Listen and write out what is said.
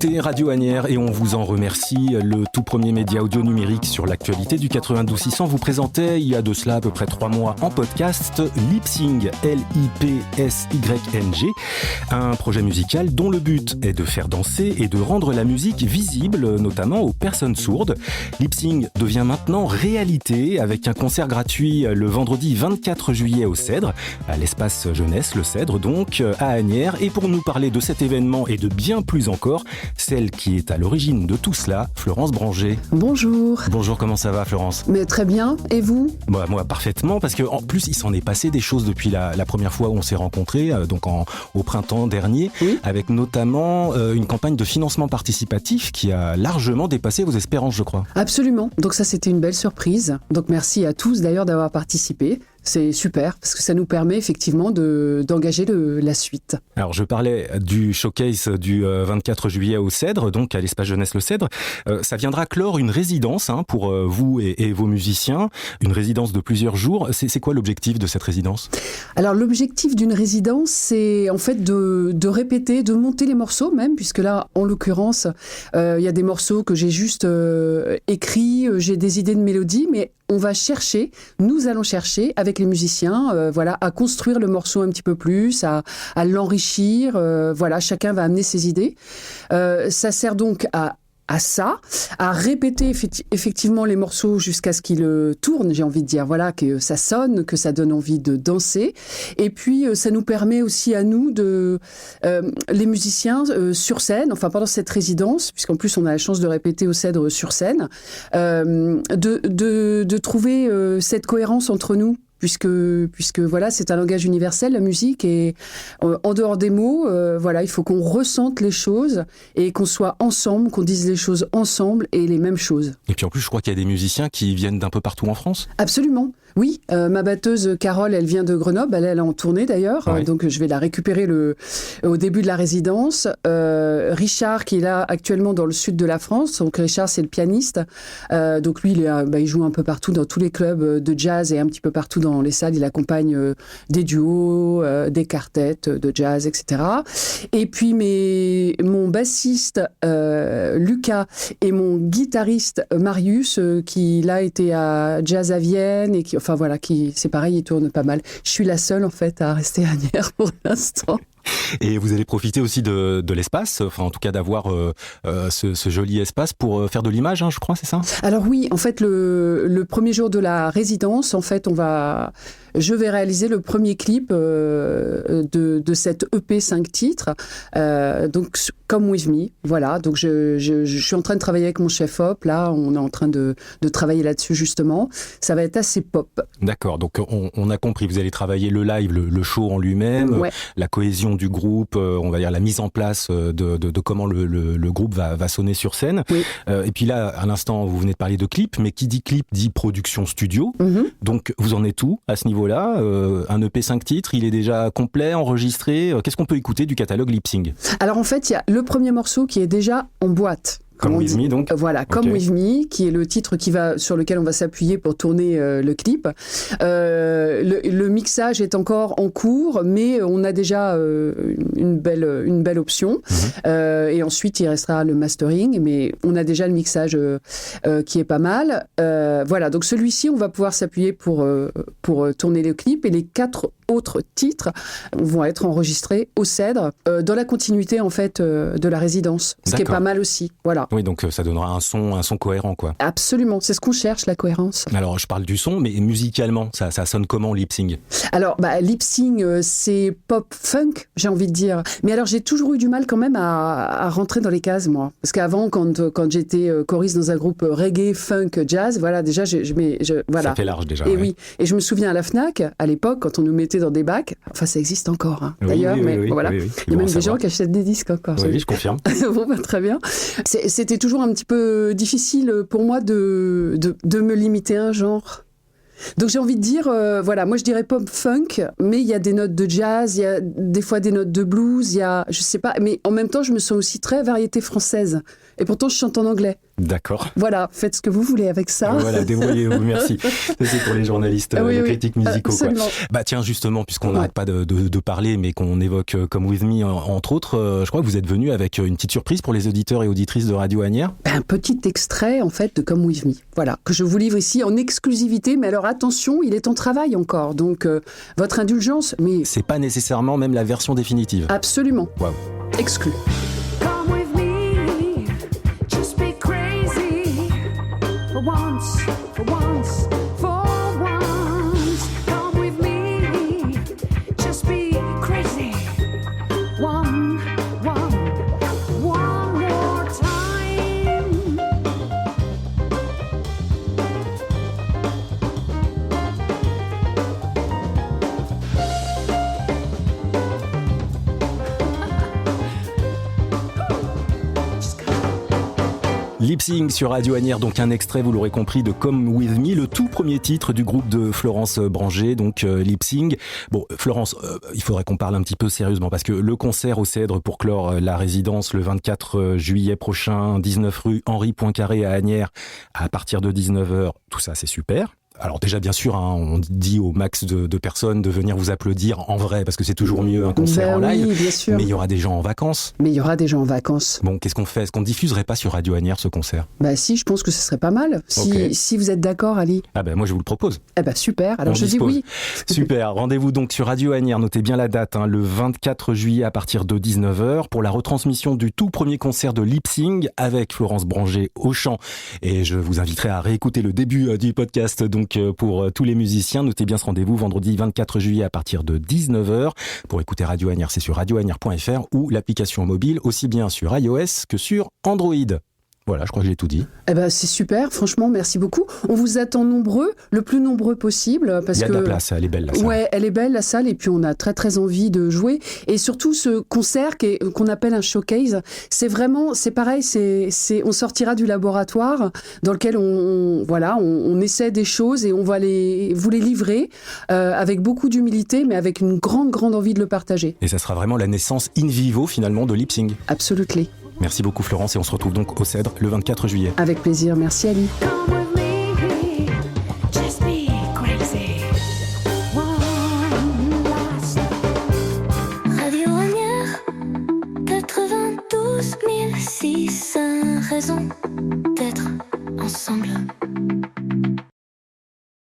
écoutez Radio Asnières et on vous en remercie. Le tout premier média audio numérique sur l'actualité du 92.600 vous présentait il y a de cela à peu près 3 mois en podcast Lipsing, Lipsyng, un projet musical dont le but est de faire danser et de rendre la musique visible, notamment aux personnes sourdes. Lipsing devient maintenant réalité avec un concert gratuit le vendredi 24 juillet au Cèdre, à l'espace jeunesse, le Cèdre donc, à Asnières. Et pour nous parler de cet événement et de bien plus encore, celle qui est à l'origine de tout cela, Florence Branger. Bonjour. Bonjour, comment ça va Florence ? Mais très bien, et vous ? Moi parfaitement, parce qu'en plus il s'en est passé des choses depuis la première fois où on s'est rencontrés, donc au printemps dernier, oui. Avec notamment une campagne de financement participatif qui a largement dépassé vos espérances, je crois. Absolument, donc ça c'était une belle surprise, donc merci à tous d'ailleurs d'avoir participé. C'est super, parce que ça nous permet effectivement d'engager la suite. Alors je parlais du showcase du 24 juillet au Cèdre, donc à l'espace jeunesse le Cèdre. Ça viendra clore une résidence pour vous et vos musiciens, une résidence de plusieurs jours. C'est quoi l'objectif de cette résidence ? Alors l'objectif d'une résidence, c'est en fait de répéter, de monter les morceaux même, puisque là, en l'occurrence, il y a des morceaux que j'ai juste écrits, j'ai des idées de mélodie, mais nous allons chercher avec les musiciens, à construire le morceau un petit peu plus, à l'enrichir. Chacun va amener ses idées. Ça sert donc à répéter effectivement les morceaux jusqu'à ce qu'ils tournent, j'ai envie de dire, que ça sonne, que ça donne envie de danser. Et puis, ça nous permet aussi à nous, les musiciens sur scène, pendant cette résidence, puisqu'en plus on a la chance de répéter au Cèdre sur scène, de trouver cette cohérence entre nous. Puisque c'est un langage universel, la musique, et en dehors des mots, il faut qu'on ressente les choses et qu'on soit ensemble, qu'on dise les choses ensemble et les mêmes choses. Et puis en plus, je crois qu'il y a des musiciens qui viennent d'un peu partout en France. Absolument. Oui, ma batteuse Carole, elle vient de Grenoble, elle est en tournée d'ailleurs, ouais. Donc je vais la récupérer au début de la résidence. Richard, qui est là actuellement dans le sud de la France, donc Richard c'est le pianiste, donc lui il joue un peu partout dans tous les clubs de jazz et un petit peu partout dans les salles, il accompagne des duos, des quartets de jazz, etc. Et puis mon bassiste Lucas et mon guitariste Marius, qui là était à Jazz à Vienne et qui c'est pareil, il tourne pas mal. Je suis la seule, en fait, à rester à Asnières pour l'instant. Et vous allez profiter aussi de l'espace, en tout cas d'avoir ce joli espace pour faire de l'image, je crois, c'est ça ? Alors oui, en fait, le premier jour de la résidence, en fait, je vais réaliser le premier clip de cette EP 5 titres, donc Come With Me, voilà. Donc je suis en train de travailler avec mon chef-op, là, on est en train de travailler là-dessus justement. Ça va être assez pop. D'accord, donc on a compris, vous allez travailler le live, le show en lui-même, ouais. La cohésion du groupe, on va dire la mise en place de comment le groupe va sonner sur scène. Oui. Et puis là, à l'instant, vous venez de parler de clip, mais qui dit clip dit production studio. Mm-hmm. Donc vous en êtes où à ce niveau-là ? Un EP 5 titres, il est déjà complet, enregistré. Qu'est-ce qu'on peut écouter du catalogue Lipsing ? Alors en fait, il y a le premier morceau qui est déjà en boîte. Come With Me, donc. Voilà, Come With Me, qui est le titre sur lequel on va s'appuyer pour tourner le clip. Le mixage est encore en cours, mais on a déjà une belle option. Mm-hmm. Et ensuite, il restera le mastering, mais on a déjà le mixage qui est pas mal. Donc celui-ci, on va pouvoir s'appuyer pour tourner le clip, et les 4 autres titres vont être enregistrés au Cèdre, dans la continuité en fait de la résidence, ce qui est pas mal aussi. Voilà. Oui, donc ça donnera un son cohérent, quoi. Absolument, c'est ce qu'on cherche, la cohérence. Alors, je parle du son, mais musicalement, ça sonne comment, Lipsing ? Alors, Lipsing, c'est pop-funk, j'ai envie de dire. Mais alors, j'ai toujours eu du mal quand même à rentrer dans les cases, moi. Parce qu'avant, quand j'étais choriste dans un groupe reggae, funk, jazz, déjà, voilà. Ça fait large, déjà. Et oui, et je me souviens à la Fnac, à l'époque, quand on nous mettait dans des bacs, ça existe encore, d'ailleurs, mais voilà. Oui. Il y a même des gens qui achètent des disques encore. Oui, je confirme. Bon, très bien. C'était toujours un petit peu difficile pour moi de me limiter à un genre. Donc j'ai envie de dire, moi je dirais pop-funk, mais il y a des notes de jazz, il y a des fois des notes de blues, il y a, je sais pas, mais en même temps je me sens aussi très variété française. et pourtant je chante en anglais. D'accord. Voilà, faites ce que vous voulez avec ça. Voilà, débrouillez-vous, merci. Ça, c'est pour les journalistes, les critiques musicaux. Absolument. Bah tiens, justement, puisqu'on n'arrête pas de parler, mais qu'on évoque Come With Me, entre autres, je crois que vous êtes venu avec une petite surprise pour les auditeurs et auditrices de Radio Asnières. Un petit extrait, en fait, de Come With Me. Voilà, que je vous livre ici en exclusivité, mais alors attention, il est en travail encore, donc votre indulgence, mais... C'est pas nécessairement même la version définitive. Absolument. Waouh. Exclu. Lip Sync sur Radio Asnières, donc un extrait, vous l'aurez compris, de Come With Me, le tout premier titre du groupe de Florence Branger, donc Lip Sync. Bon, Florence, il faudrait qu'on parle un petit peu sérieusement, parce que le concert au Cèdre pour clore la résidence le 24 juillet prochain, 19 rue Henri Poincaré à Asnières, à partir de 19h, tout ça c'est super. Alors déjà, bien sûr, on dit au max de personnes de venir vous applaudir en vrai, parce que c'est toujours mieux un concert en live. Oui, bien sûr. Mais il y aura des gens en vacances. Bon, qu'est-ce qu'on fait ? Est-ce qu'on ne diffuserait pas sur Radio Asnières ce concert ? Bah si, je pense que ce serait pas mal. Si vous êtes d'accord, Ali. Ah ben moi je vous le propose. Eh ben super, alors je dis oui. Super, rendez-vous donc sur Radio Asnières, notez bien la date, le 24 juillet à partir de 19h pour la retransmission du tout premier concert de Lip Sync avec Florence Branger au chant. Et je vous inviterai à réécouter le début du podcast donc pour tous les musiciens. Notez bien ce rendez-vous vendredi 24 juillet à partir de 19h. Pour écouter Radio Asnières, c'est sur radioasnières.fr ou l'application mobile aussi bien sur iOS que sur Android. Voilà, je crois que j'ai tout dit. Eh ben, c'est super, franchement, merci beaucoup. On vous attend nombreux, le plus nombreux possible. Parce il y a de la place, elle est belle la salle. Ouais, elle est belle la salle et puis on a très très envie de jouer. Et surtout ce concert qu'on appelle un showcase, c'est vraiment, c'est pareil, on sortira du laboratoire dans lequel on essaie des choses et on va vous les livrer avec beaucoup d'humilité mais avec une grande envie de le partager. Et ça sera vraiment la naissance in vivo finalement de Lip Sync. Absolument. Merci beaucoup Florence et on se retrouve donc au Cèdre le 24 juillet. Avec plaisir, merci Ali.